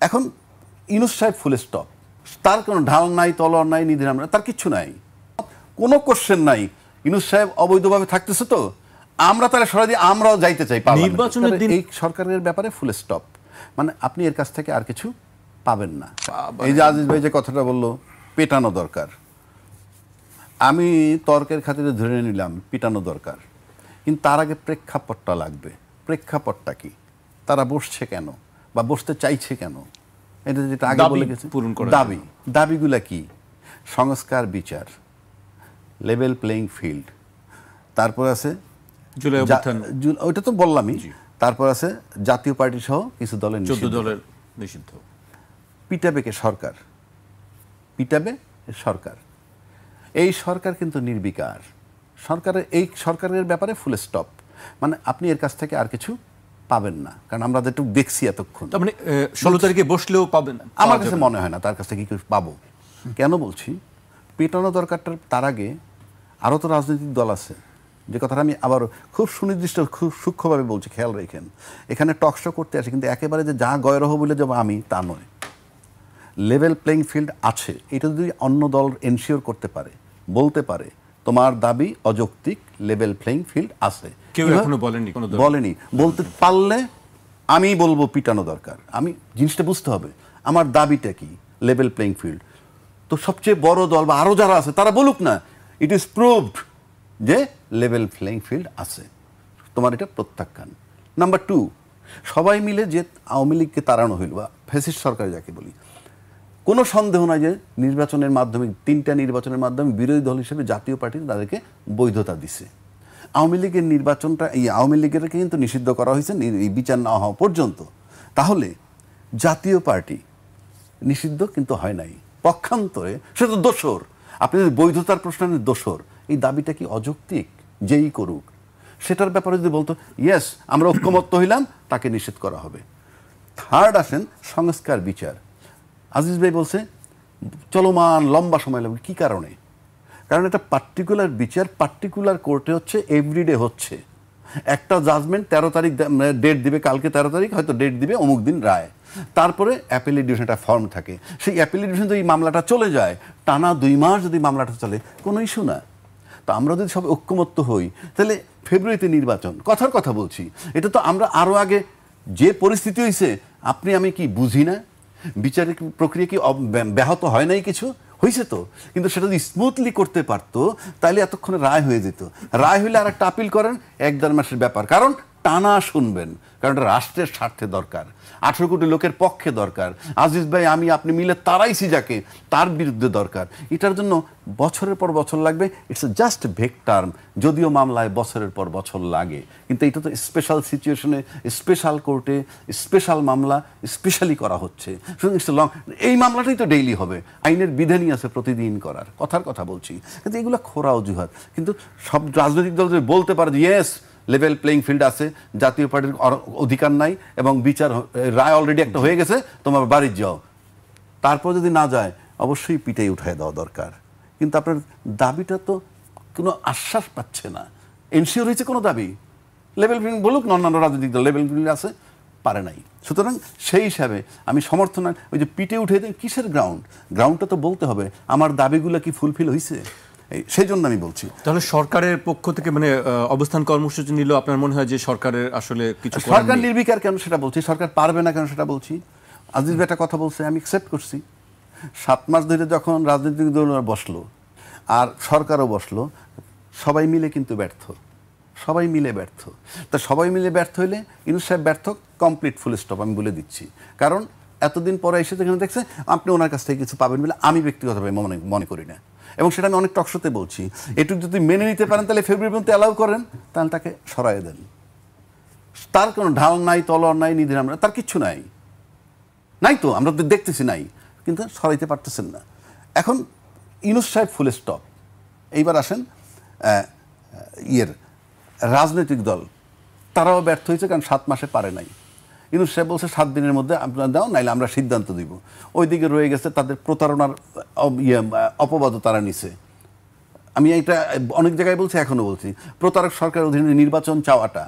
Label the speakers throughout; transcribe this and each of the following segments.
Speaker 1: এখন ইউনূস সাহেব full stop, তার কোনো ঢাল নাই, তলোয়ার নাই, নিধিরাম নাই, তার কিচ্ছু নাই, কোনো কোশ্চেন নাই। ইউনূস সাহেব অবৈধভাবে থাকতেছে, তো আমরা তাহলে সরাই দিয়ে আমরাও যাইতে চাই নির্বাচনের দিন। এই সরকারের ব্যাপারে ফুল স্টপ, মানে আপনি এর কাছ থেকে আর কিছু পাবেন না। এই যে আজিজ ভাই যে কথাটা বললো, পেটানো দরকার, আমি তর্কের খাতিরে ধরে নিলাম পিটানো দরকার, কিন্তু তার আগে প্রেক্ষাপটটা লাগবে। প্রেক্ষাপটটা কি, তারা বসছে কেন বা বসতে চাইছে কেন, এটা যেটা আগে বলে গেছে দাবি। দাবিগুলা কি? সংস্কার, বিচার, লেভেল প্লেইং ফিল্ড, তারপর আছে ওইটা তো বললামই, তারপর আছে জাতীয় পার্টি সহ কিছু দলের
Speaker 2: নিষিদ্ধ।
Speaker 1: পিটাবে কে? সরকার। পিটাবে সরকার। এই সরকার কিন্তু নির্বিকার। এই সরকারের ব্যাপারে ফুল স্টপ, মানে আপনি এর কাছ থেকে আর কিছু পাবেন না, কারণ আমরা যেটুকু দেখছি এতক্ষণ।
Speaker 2: মানে 16 তারিখে বসলেও পাবেন?
Speaker 1: আমার কাছে মনে হয় না তার কাছ থেকে কিছু পাবো। কেন বলছি? পেটানো দরকারটার তার আগে আরও তো রাজনৈতিক দল আছে, যে কথাটা আমি আবার খুব সুনির্দিষ্ট, খুব সূক্ষ্মভাবে বলছি, খেয়াল রেখেন। এখানে টকশো করতে আসে, কিন্তু একেবারে যে যা গয়রহ বলে যাব আমি তা নয়। লেভেল প্লেইং ফিল্ড আছে, এটা যদি অন্য দল এনশিওর করতে পারে, বলতে পারে তোমার দাবি অযৌক্তিক, লেভেল প্লেইং ফিল্ড আছে,
Speaker 2: কেউ এখনো
Speaker 1: বলেনি, বলতে পারলে আমি বলবো পিটানো দরকার। আমি জিনিসটা বুঝতে হবে আমার দাবিটা কি, লেভেল প্লেইং ফিল্ড। তো সবচেয়ে বড় দল বা আরও যারা আছে তারা বলুক না, ইট ইজ প্রুভড যে লেভেল প্লেইং ফিল্ড আছে, তোমার এটা প্রত্যাখ্যান। নাম্বার 2, সবাই মিলে যে আওয়ামী লীগকে তাড়ানো হইল বা ফ্যাসিস্ট সরকার যাকে বলি, কোনো সন্দেহ নাই যে নির্বাচনের মাধ্যমে, 3টা নির্বাচনের মাধ্যমে বিরোধী দল হিসেবে জাতীয় পার্টি তাদেরকে বৈধতা দিছে। আওয়ামী লীগের নির্বাচনটা, এই আওয়ামী লীগেরকে কিন্তু নিষিদ্ধ করা হয়েছে এই বিচার না হওয়া পর্যন্ত। তাহলে জাতীয় পার্টি নিষিদ্ধ কিন্তু হয় নাই, পক্ষান্তরে সে তো দোষর। আপনি যদি বৈধতার প্রশ্নের দোষর, এই দাবিটা কি অযৌক্তিক? যেই করুক সেটার ব্যাপারে যদি বলতো ইয়েস আমরা ঐক্যমত্য হইলাম, তাকে নিষেধ করা হবে। 3rd আসেন সংস্কার, বিচার। আজিজ ভাই বলছে চলমান লম্বা সময় লাগবে, কী কারণে? কারণ এটা পার্টিকুলার বিচার, পার্টিকুলার কোর্টে হচ্ছে, এভরিডে হচ্ছে। একটা জাজমেন্ট 13 তারিখ ডেট দিবে, কালকে 13 তারিখ হয়তো ডেট দিবে, অমুক দিন রায়। তারপরে অ্যাপিলেট ডিভিশন একটা ফর্ম থাকে, সেই অ্যাপিলেট ডিভিশন যদি মামলাটা চলে যায়, টানা 2 মাস যদি মামলাটা চলে, কোনো ইস্যু না। তো আমরা যদি সব ঐক্যমত্য হই, তাহলে ফেব্রুয়ারিতে নির্বাচন, কথার কথা বলছি। এটা তো আমরা আরও আগে যে পরিস্থিতি হয়েছে, আপনি আমি কি বুঝি না? বিচারিক প্রক্রিয়া কি ব্যাহত হয় নাই? কিছু হয়েছে তো, কিন্তু সেটা যদি স্মুথলি করতে পারতো, তাহলে এতক্ষণে রায় হয়ে যেত। রায় হইলে আর একটা আপিল করেন, 1-1.5 মাসের ব্যাপার, কারণ টানা শুনবেন, কারণ এটা রাষ্ট্রের স্বার্থে দরকার, 18 কোটি লোকের পক্ষে দরকার। আজিজ ভাই আমি আপনি মিলে তারাইছি যাকে, তার বিরুদ্ধে দরকার। এটার জন্য বছরের পর বছর লাগবে। ইটস জাস্ট ভেগ টার্ম, যদিও মামলায় বছরের পর বছর লাগে, কিন্তু এটা তো স্পেশাল সিচুয়েশনে, স্পেশাল কোর্টে, স্পেশাল মামলা স্পেশালি করা হচ্ছে। সুতরাং ইটস লং, এই মামলাটাই তো ডেইলি হবে, আইনের বিধানই আছে প্রতিদিন করার, কথার কথা বলছি। কিন্তু এগুলো খোরা অজুহাত। কিন্তু সব রাজনৈতিক দল যদি বলতে পারে যে ইয়েস লেভেল প্লেইং ফিল্ড আছে, জাতীয় পার্টির অধিকার নাই, এবং বিচার রায় অলরেডি একটা হয়ে গেছে, তোমার বাড়ি যাও, তারপর যদি না যায় অবশ্যই পিটাই উঠায় দেওয়া দরকার। কিন্তু আপনার দাবিটা তো কোনো আশ্বাস পাচ্ছে না, এনশিওর হয়েছে কোনো দাবি। লেভেল প্লেইং বলুক, অন্যান্য রাজনৈতিক দল লেভেল প্লেইং আছে, পারে নাই। সুতরাং সেই হিসাবে আমি সমর্থন, ওই যে পিটে উঠে দেন, কিসের গ্রাউন্ডটা তো বলতে হবে আমার দাবিগুলো কি ফুলফিল হয়েছে, সেই জন্য আমি বলছি।
Speaker 2: তাহলে সরকারের পক্ষ থেকে মানে অবস্থান কর্মসূচি নিল, আপনার মনে হয় যে সরকারের আসলে কিছু,
Speaker 1: সরকার নির্বিকার কেন সেটা বলছি, সরকার পারবে না কেন সেটা বলছি। আজিজ ভাই একটা কথা বলছে, আমি অ্যাকসেপ্ট করছি। 7 মাস ধরে যখন রাজনৈতিক দলরা বসলো আর সরকারও বসলো, সবাই মিলে কিন্তু ব্যর্থ, সবাই মিলে ব্যর্থ। তা সবাই মিলে ব্যর্থ হইলে ইউনূস সাহেব ব্যর্থ, কমপ্লিট ফুল স্টপ, আমি বলে দিচ্ছি। কারণ এতদিন পরে এসে যেখানে দেখছে আপনি ওনার কাছ থেকে কিছু পাবেন বলে আমি ব্যক্তিগতভাবে মনে করি না, এবং সেটা আমি অনেক টকশোতে বলছি। এটুকু যদি মেনে নিতে পারেন, তাহলে ফেব্রুয়ারি পর্যন্ত অ্যালাউ করেন, তাহলে তাকে সরাই দেন। তার কোনো ঢাল নাই, তলোয়ার নাই, নিধিরাম নাই, তার কিচ্ছু নাই, নাই তো, আমরা তো দেখতেছি নাই, কিন্তু সরাইতে পারতেছেন না। এখন ইউনূস সাহেব ফুল স্টপ। এইবার আসেন রাজনৈতিক দল, তারাও ব্যর্থ হয়েছে, কারণ 7 মাসে পারে নাই। ইউনূস সাহেব বলছে 7 দিনের মধ্যে আপনারা দাও, নাইলে আমরা সিদ্ধান্ত দিব। ওইদিকে রয়ে গেছে তাদের প্রতারণার অপবাদও তারা নিছে। আমি এটা অনেক জায়গায় বলছি, এখনও বলছি, প্রতারক সরকারের অধীনে নির্বাচন চাওয়াটা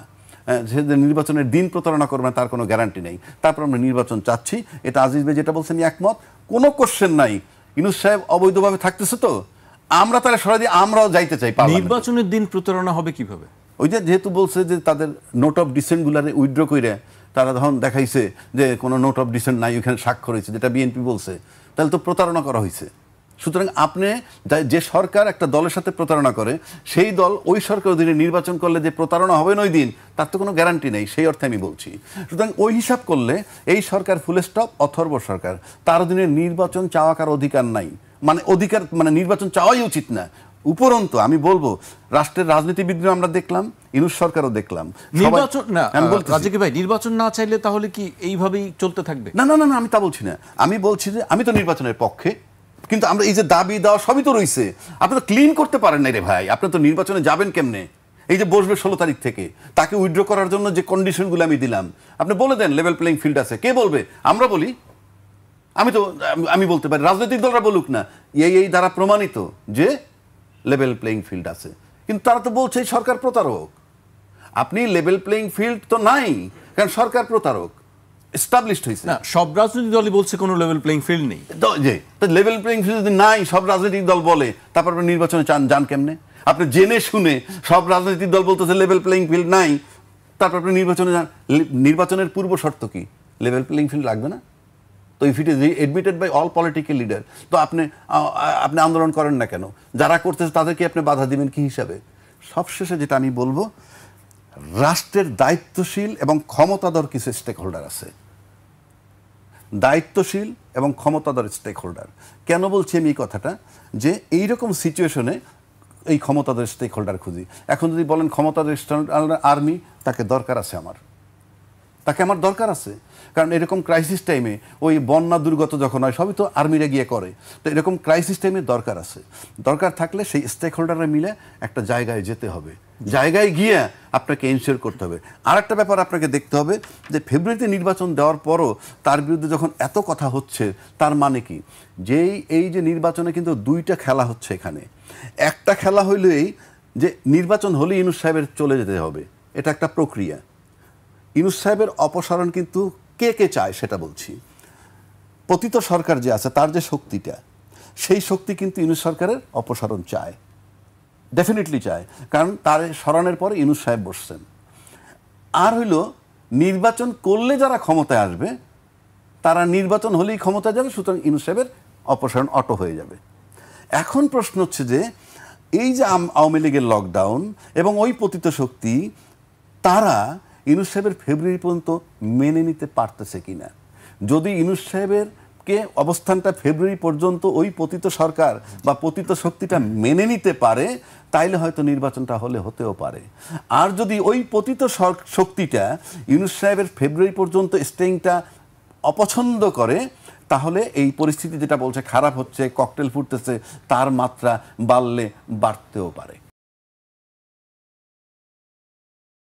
Speaker 1: সে যে নির্বাচনের দিন প্রতারণা করবে না তার কোনো গ্যারান্টি নেই। তারপর আমরা নির্বাচন চাচ্ছি, এটা আজিজ ভাই যেটা বলছেন একমত, কোনো কোশ্চেন নাই। ইউনূস সাহেব অবৈধভাবে থাকতেছে, তো আমরা তাহলে সরাই দিয়ে আমরাও যাইতে চাই।
Speaker 2: নির্বাচনের দিন প্রতারণা হবে কিভাবে?
Speaker 1: ওই যে যেহেতু বলছে যে তাদের নোট অফ ডিসেন্টগুলারে উইথড্র করে তারা তখন দেখাইছে যে কোনো নোট অফ ডিসেন্ট নাই, ওইখানে স্বাক্ষর হয়েছে, যেটা বিএনপি বলছে, তাহলে তো প্রতারণা করা হয়েছে। সুতরাং আপনি যে সরকার একটা দলের সাথে প্রতারণা করে, সেই দল ওই সরকার অধীনে নির্বাচন করলে যে প্রতারণা হবে না ওই দিন, তার তো কোনো গ্যারান্টি নেই, সেই অর্থে আমি বলছি। সুতরাং ওই হিসাব করলে এই সরকার ফুল স্টপ অথর্ব সরকার, তার অধীনে নির্বাচন চাওয়া কার অধিকার নাই, মানে নির্বাচন চাওয়াই উচিত না। উপরন্তু আমি বলবো রাষ্ট্রের রাজনীতিবিদরা আমরা দেখলাম, ইউনূস সরকারও দেখলাম,
Speaker 2: নির্বাচন না রাজীব ভাই, নির্বাচন না চাইলে তাহলে কি এইভাবেই চলতে থাকবে?
Speaker 1: না না না, আমি তা বলছি না। আমি বলছি যে আমি তো নির্বাচনের পক্ষে, কিন্তু আমরা এই যে দাবি দেওয়া সবই তো রয়েছে, আপনি তো ক্লিন করতে পারেন না রে ভাই। আপনি তো নির্বাচনে যাবেন কেমনে? এই যে বসবে 16 তারিখ থেকে, তাকে উইথড্র করার জন্য যে কন্ডিশনগুলো আমি দিলাম, আপনি বলে দেন লেভেল প্লেইং ফিল্ড আছে। কে বলবে? আমরা বলি। আমি বলতে পারি, রাজনৈতিক দলরা বলুক না, এই দ্বারা প্রমাণিত যে লেভেল প্লেইং ফিল্ড আছে। কিন্তু তারা তো বলছে সরকার প্রতারক। আপনি লেভেল প্লেইং ফিল্ড তো নাই, কারণ সরকার প্রতারক এস্টাবলিশড হয়েছে।
Speaker 2: না, সব রাজনৈতিক দলই বলছে কোনো লেভেল প্লেইং ফিল্ড নেই।
Speaker 1: তো লেভেল প্লেইং ফিল্ড যদি নাই, সব রাজনৈতিক দল বলে, তারপর আপনি নির্বাচনে যান কেমনে? আপনি জেনে শুনে সব রাজনৈতিক দল বলতেছে লেভেল প্লেইং ফিল্ড নাই, তারপর আপনি নির্বাচনে যান। নির্বাচনের পূর্ব শর্ত কি? লেভেল প্লেইং ফিল্ড লাগবে না? তো if it is admitted by all political leader, তো আপনি আন্দোলন করেন না কেন? যারা করতেছে তাদেরকে আপনি বাধা দিবেন কি হিসাবে? সবশেষে যেটা আমি বলবো, রাষ্ট্রের দায়িত্বশীল এবং ক্ষমতাধর কিছু স্টেক হোল্ডার আছে। দায়িত্বশীল এবং ক্ষমতাধর স্টেক হোল্ডার। কেন বলছি আমি এই কথাটা? যে এইরকম সিচুয়েশনে এই ক্ষমতাধর স্টেক হোল্ডার খুঁজি। এখন যদি বলেন ক্ষমতাধর আর্মি, তাকে দরকার আছে আমার, তাকে আমার দরকার আছে। কারণ এরকম ক্রাইসিস টাইমে, ওই বন্যা দুর্গত যখন হয়, সবই তো আর্মিরা গিয়ে করে। তো এরকম ক্রাইসিস টাইমে দরকার আছে। দরকার থাকলে সেই স্টেক হোল্ডাররা মিলে একটা জায়গায় যেতে হবে, জায়গায় গিয়ে আপনাকে এনশিওর করতে হবে। আর একটা ব্যাপার আপনাকে দেখতে হবে যে ফেব্রুয়ারিতে নির্বাচন দেওয়ার পরও তার বিরুদ্ধে যখন এত কথা হচ্ছে, তার মানে কি? এই যে নির্বাচনে কিন্তু দুইটা খেলা হচ্ছে এখানে। একটা খেলা হইল এই যে নির্বাচন হলে ইউনূস সাহেবের চলে যেতে হবে, এটা একটা প্রক্রিয়া। ইউনূস সাহেবের অপসারণ কিন্তু কে কে চায় সেটা বলছি। পতিত সরকার যে আছে, তার যে শক্তিটা, সেই শক্তি কিন্তু ইউনূস সরকারের অপসারণ চায়, ডেফিনেটলি চায়। কারণ তার সরানোর পরে ইউনূস সাহেব বসছেন। আর হইল নির্বাচন করলে যারা ক্ষমতায় আসবে, তারা নির্বাচন হলেই ক্ষমতায় যাবে, সুতরাং ইউনূস সাহেবের অপসারণ অটো হয়ে যাবে। এখন প্রশ্ন হচ্ছে যে এই যে আওয়ামী লীগের লকডাউন এবং ওই পতিত শক্তি, তারা ইউনূস সাহেবের ফেব্রুয়ারি পর্যন্ত মেনে নিতে পারতেছে কিনা। যদি ইউনূস সাহেবের অবস্থানটা ফেব্রুয়ারি পর্যন্ত ওই পতিত সরকার বা পতিত শক্তিটা মেনে নিতে পারে, তাইলে হয়তো নির্বাচনটা হতেও পারে। আর যদি ওই পতিত শক্তিটা ইউনূস সাহেবের ফেব্রুয়ারি পর্যন্ত স্টেইংটা অপছন্দ করে, তাহলে এই পরিস্থিতি যেটা বলছে খারাপ হচ্ছে, ককটেল ফুটতেছে, তার মাত্রা বাড়তেও পারে।